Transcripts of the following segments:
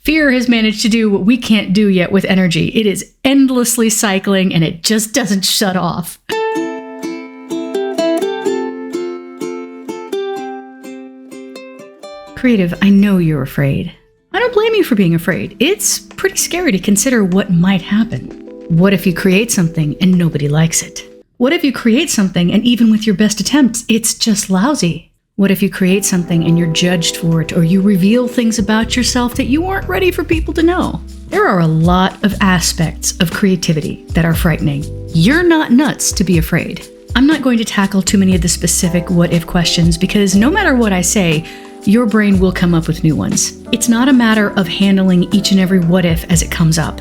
Fear has managed to do what we can't do yet with energy. It is endlessly cycling and it just doesn't shut off. Creative, I know you're afraid. I don't blame you for being afraid. It's pretty scary to consider what might happen. What if you create something and nobody likes it? What if you create something and even with your best attempts, it's just lousy? What if you create something and you're judged for it, or you reveal things about yourself that you aren't ready for people to know? There are a lot of aspects of creativity that are frightening. You're not nuts to be afraid. I'm not going to tackle too many of the specific what-if questions because no matter what I say, your brain will come up with new ones. It's not a matter of handling each and every what-if as it comes up.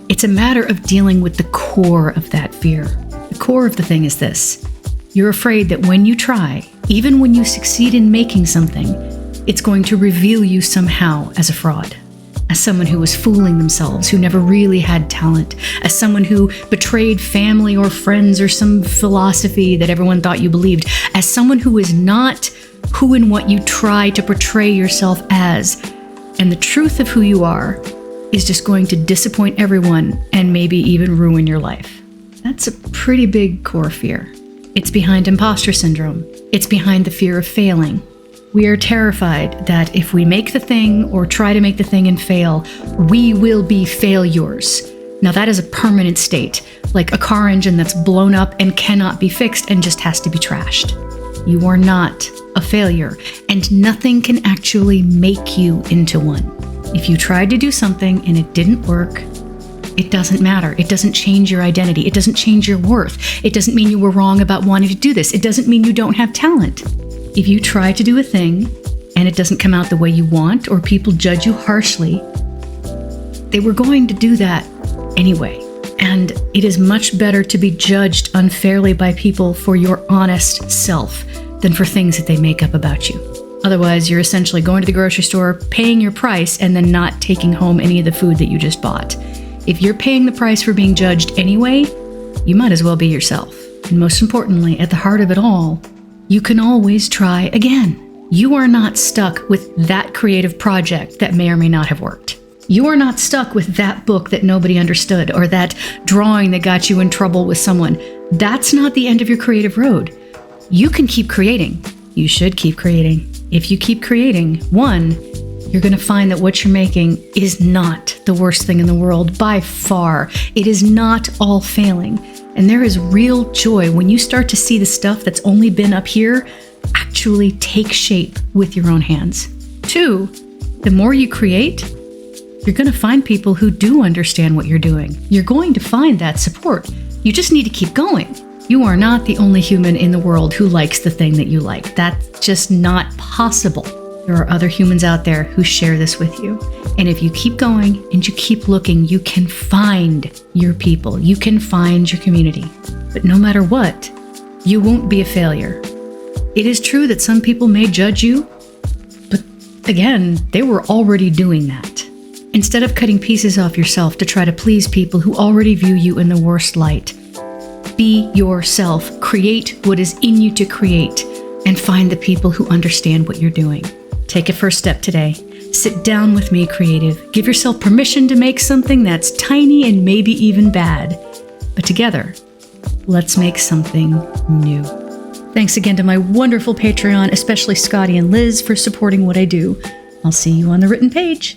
It's a matter of dealing with the core of that fear. The core of the thing is this. You're afraid that when you try, even when you succeed in making something, it's going to reveal you somehow as a fraud, as someone who was fooling themselves, who never really had talent, as someone who betrayed family or friends or some philosophy that everyone thought you believed, as someone who is not who and what you try to portray yourself as. And the truth of who you are is just going to disappoint everyone and maybe even ruin your life. That's a pretty big core fear. It's behind imposter syndrome. It's behind the fear of failing. We are terrified that if we make the thing or try to make the thing and fail, we will be failures. Now that is a permanent state, like a car engine that's blown up and cannot be fixed and just has to be trashed. You are not a failure, and nothing can actually make you into one. If you tried to do something and it didn't work, it doesn't matter. It doesn't change your identity. It doesn't change your worth. It doesn't mean you were wrong about wanting to do this. It doesn't mean you don't have talent. If you try to do a thing and it doesn't come out the way you want, or people judge you harshly, they were going to do that anyway. And it is much better to be judged unfairly by people for your honest self than for things that they make up about you. Otherwise, you're essentially going to the grocery store, paying your price, and then not taking home any of the food that you just bought. If you're paying the price for being judged anyway, you might as well be yourself. And most importantly, at the heart of it all, you can always try again. You are not stuck with that creative project that may or may not have worked. You are not stuck with that book that nobody understood or that drawing that got you in trouble with someone. That's not the end of your creative road. You can keep creating. You should keep creating. If you keep creating, one, you're going to find that what you're making is not the worst thing in the world by far. It is not all failing. And there is real joy when you start to see the stuff that's only been up here actually take shape with your own hands. Two, the more you create, you're going to find people who do understand what you're doing. You're going to find that support. You just need to keep going. You are not the only human in the world who likes the thing that you like. That's just not possible. There are other humans out there who share this with you. And if you keep going and you keep looking, you can find your people. You can find your community. But no matter what, you won't be a failure. It is true that some people may judge you, but again, they were already doing that. Instead of cutting pieces off yourself to try to please people who already view you in the worst light, be yourself. Create what is in you to create and find the people who understand what you're doing. Take a first step today. Sit down with me, creative. Give yourself permission to make something that's tiny and maybe even bad. But together, let's make something new. Thanks again to my wonderful Patreon, especially Scotty and Liz, for supporting what I do. I'll see you on the written page.